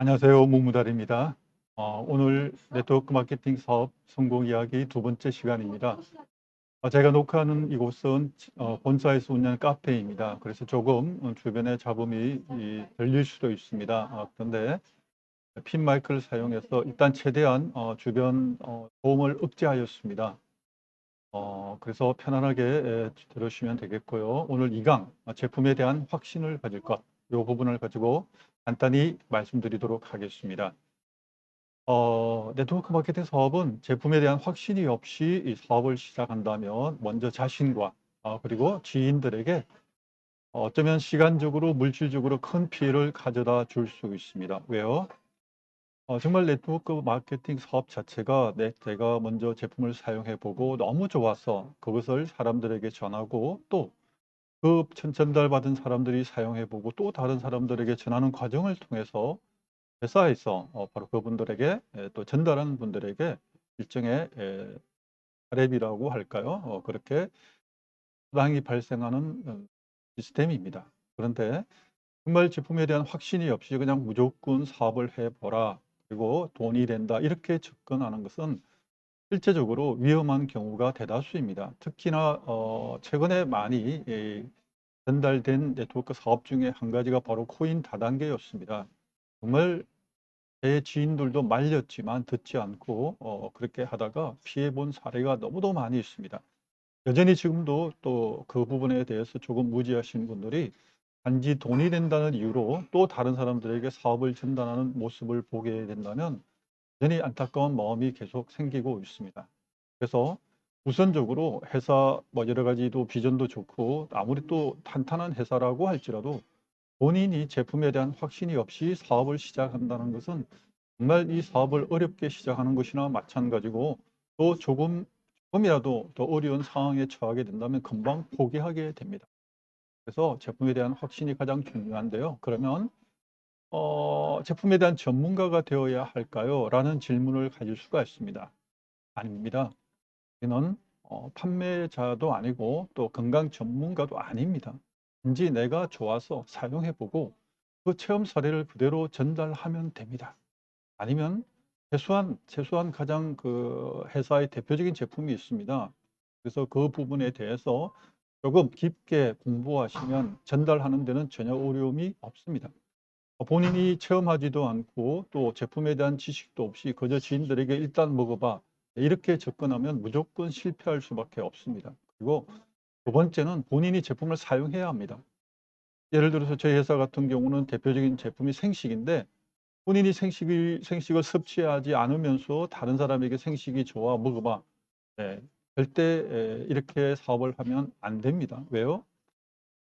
안녕하세요. 문무달입니다. 오늘 네트워크 마케팅 사업 성공 이야기 두 번째 시간입니다. 제가 녹화하는 이곳은 본사에서 운영하는 카페입니다. 그래서 조금 주변에 잡음이 들릴 수도 있습니다. 그런데 핀 마이크를 사용해서 일단 최대한 주변 소음을 억제하였습니다. 그래서 편안하게 들으시면 되겠고요. 오늘 2강 제품에 대한 확신을 가질 것, 이 부분을 가지고 간단히 말씀드리도록 하겠습니다. 네트워크 마케팅 사업은 제품에 대한 확신이 없이 이 사업을 시작한다면 먼저 자신과 그리고 지인들에게 어쩌면 시간적으로 물질적으로 큰 피해를 가져다 줄 수 있습니다. 왜요? 정말 네트워크 마케팅 사업 자체가 내가 먼저 제품을 사용해 보고 너무 좋아서 그것을 사람들에게 전하고 또 그 전달받은 사람들이 사용해 보고 또 다른 사람들에게 전하는 과정을 통해서 회사에서 바로 그분들에게 또 전달하는 분들에게 일종의 랩이라고 할까요? 그렇게 수당이 발생하는 시스템입니다. 그런데 정말 제품에 대한 확신이 없이 그냥 무조건 사업을 해보라, 그리고 돈이 된다, 이렇게 접근하는 것은 실제적으로 위험한 경우가 대다수입니다. 특히나 최근에 많이 전달된 네트워크 사업 중에 한 가지가 바로 코인 다단계였습니다. 정말 제 지인들도 말렸지만 듣지 않고 그렇게 하다가 피해 본 사례가 너무도 많이 있습니다. 여전히 지금도 또 그 부분에 대해서 조금 무지하신 분들이 단지 돈이 된다는 이유로 또 다른 사람들에게 사업을 전단하는 모습을 보게 된다면 여전히 안타까운 마음이 계속 생기고 있습니다. 그래서 우선적으로 회사 여러 가지도 비전도 좋고 아무리 또 탄탄한 회사라고 할지라도 본인이 제품에 대한 확신이 없이 사업을 시작한다는 것은 정말 이 사업을 어렵게 시작하는 것이나 마찬가지고 또 조금이라도 더 어려운 상황에 처하게 된다면 금방 포기하게 됩니다. 그래서 제품에 대한 확신이 가장 중요한데요. 그러면 제품에 대한 전문가가 되어야 할까요? 라는 질문을 가질 수가 있습니다. 아닙니다. 우리는 판매자도 아니고 또 건강 전문가도 아닙니다. 단지 내가 좋아서 사용해 보고 그 체험 사례를 그대로 전달하면 됩니다. 아니면 최소한 가장 그 회사의 대표적인 제품이 있습니다. 그래서 그 부분에 대해서 조금 깊게 공부하시면 전달하는 데는 전혀 어려움이 없습니다. 본인이 체험하지도 않고 또 제품에 대한 지식도 없이 그저 지인들에게 "일단 먹어봐." 이렇게 접근하면 무조건 실패할 수밖에 없습니다. 그리고 두 번째는 본인이 제품을 사용해야 합니다. 예를 들어서 저희 회사 같은 경우는 대표적인 제품이 생식인데 본인이 생식을 섭취하지 않으면서 다른 사람에게 "생식이 좋아. 먹어봐." 네. 절대 이렇게 사업을 하면 안 됩니다. 왜요?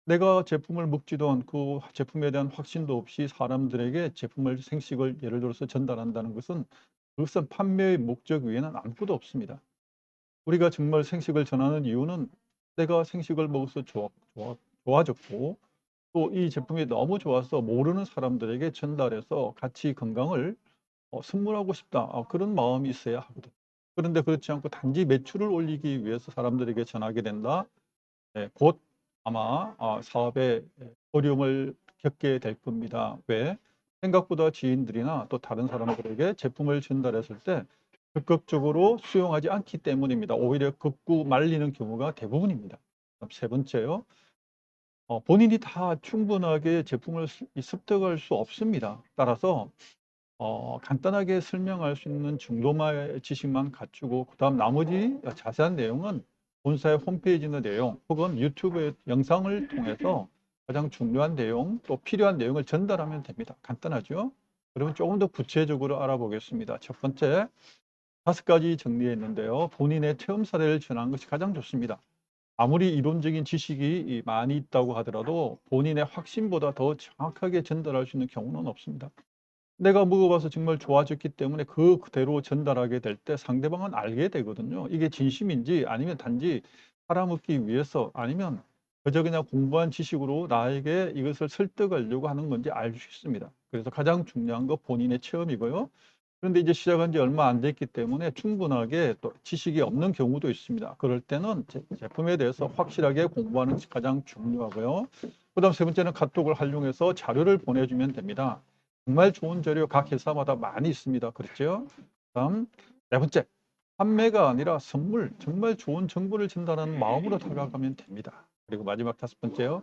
내가 제품을 먹지도 않고 제품에 대한 확신도 없이 사람들에게 제품을 생식을 예를 들어서 전달한다는 것은 그것은 판매의 목적 외에는 아무것도 없습니다. 우리가 정말 생식을 전하는 이유는 내가 생식을 먹어서 좋아졌고 또 이 제품이 너무 좋아서 모르는 사람들에게 전달해서 같이 건강을 선물하고 싶다. 그런 마음이 있어야 하거든요. 그런데 그렇지 않고 단지 매출을 올리기 위해서 사람들에게 전하게 된다. 네, 곧 아마 사업에 어려움을 겪게 될 겁니다. 왜? 생각보다 지인들이나 또 다른 사람들에게 제품을 전달했을 때 적극적으로 수용하지 않기 때문입니다. 오히려 극구 말리는 경우가 대부분입니다. 그럼 세 번째요. 본인이 다 충분하게 제품을 습득할 수 없습니다. 따라서 간단하게 설명할 수 있는 정도만의 지식만 갖추고 그다음 나머지 자세한 내용은 본사의 홈페이지의 내용 혹은 유튜브의 영상을 통해서 가장 중요한 내용 또 필요한 내용을 전달하면 됩니다. 간단하죠? 그러면 조금 더 구체적으로 알아보겠습니다. 첫 번째, 5가지 정리했는데요. 본인의 체험 사례를 전하는 것이 가장 좋습니다. 아무리 이론적인 지식이 많이 있다고 하더라도 본인의 확신보다 더 정확하게 전달할 수 있는 경우는 없습니다. 내가 먹어봐서 정말 좋아졌기 때문에 그대로 전달하게 될 때 상대방은 알게 되거든요. 이게 진심인지 아니면 단지 팔아먹기 위해서 아니면 그저 그냥 공부한 지식으로 나에게 이것을 설득하려고 하는 건지 알 수 있습니다. 그래서 가장 중요한 거 본인의 체험이고요. 그런데 이제 시작한 지 얼마 안 됐기 때문에 충분하게 또 지식이 없는 경우도 있습니다. 그럴 때는 제품에 대해서 확실하게 공부하는 것이 가장 중요하고요. 그다음 세 번째는 카톡을 활용해서 자료를 보내주면 됩니다. 정말 좋은 재료 각 회사마다 많이 있습니다. 그렇죠? 다음 네 번째, 판매가 아니라 선물, 정말 좋은 정보를 전달하는 마음으로 다가가면 됩니다. 그리고 마지막 다섯 번째요.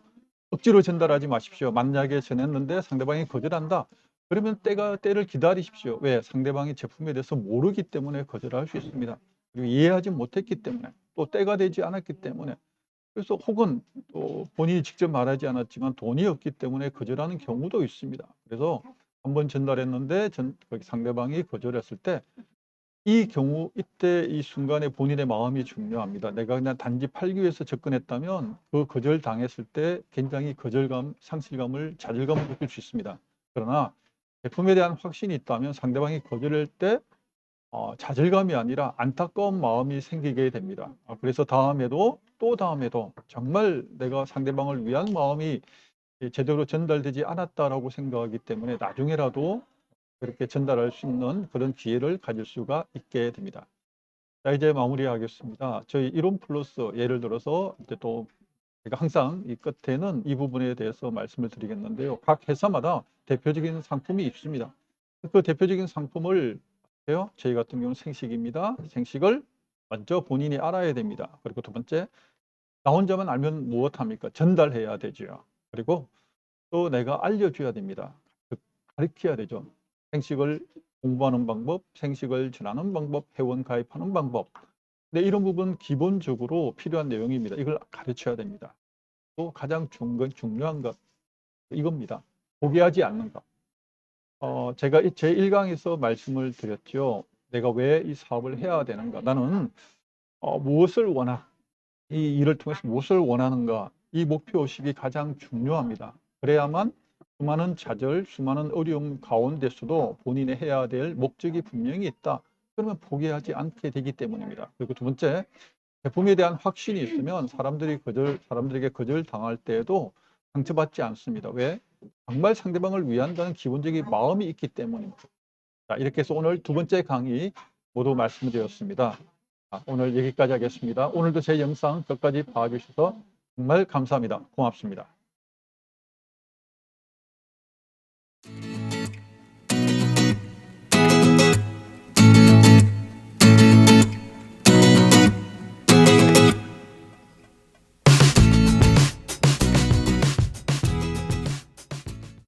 억지로 전달하지 마십시오. 만약에 전했는데 상대방이 거절한다. 그러면 때를 기다리십시오. 왜? 상대방이 제품에 대해서 모르기 때문에 거절할 수 있습니다. 그리고 이해하지 못했기 때문에, 또 때가 되지 않았기 때문에, 그래서 혹은 또 본인이 직접 말하지 않았지만 돈이 없기 때문에 거절하는 경우도 있습니다. 그래서 한번 전달했는데 거기 상대방이 거절했을 때 이 경우 이때 이 순간에 본인의 마음이 중요합니다. 내가 그냥 단지 팔기 위해서 접근했다면 그 거절당했을 때 굉장히 거절감, 상실감을, 좌절감을 느낄 수 있습니다. 그러나 제품에 대한 확신이 있다면 상대방이 거절할 때 좌절감이 아니라 안타까운 마음이 생기게 됩니다. 그래서 다음에도 또 다음에도 정말 내가 상대방을 위한 마음이 제대로 전달되지 않았다라고 생각하기 때문에 나중에라도 그렇게 전달할 수 있는 그런 기회를 가질 수가 있게 됩니다. 자, 이제 마무리하겠습니다. 저희 이론 플러스 예를 들어서 이제 또 제가 항상 이 끝에는 이 부분에 대해서 말씀을 드리겠는데요. 각 회사마다 대표적인 상품이 있습니다. 그 대표적인 상품을 해요. 저희 같은 경우는 생식입니다. 생식을 먼저 본인이 알아야 됩니다. 그리고 두 번째, 나 혼자만 알면 무엇합니까? 전달해야 되죠. 그리고 또 내가 알려줘야 됩니다. 가르쳐야 되죠. 생식을 공부하는 방법, 생식을 전하는 방법, 회원 가입하는 방법. 네, 이런 부분 기본적으로 필요한 내용입니다. 이걸 가르쳐야 됩니다. 또 가장 중요한 것 이겁니다. 포기하지 않는 것. 제가 제 1강에서 말씀을 드렸죠. 내가 왜 이 사업을 해야 되는가? 나는 무엇을 이 일을 통해서 무엇을 원하는가? 이 목표의식이 가장 중요합니다. 그래야만 수많은 좌절, 수많은 어려움 가운데서도 본인이 해야 될 목적이 분명히 있다. 그러면 포기하지 않게 되기 때문입니다. 그리고 두 번째, 제품에 대한 확신이 있으면 사람들에게 거절당할 때에도 상처받지 않습니다. 왜? 정말 상대방을 위한다는 기본적인 마음이 있기 때문입니다. 자, 이렇게 해서 오늘 두 번째 강의 모두 말씀드렸습니다. 오늘 여기까지 하겠습니다. 오늘도 제 영상 끝까지 봐주셔서 정말 감사합니다. 고맙습니다.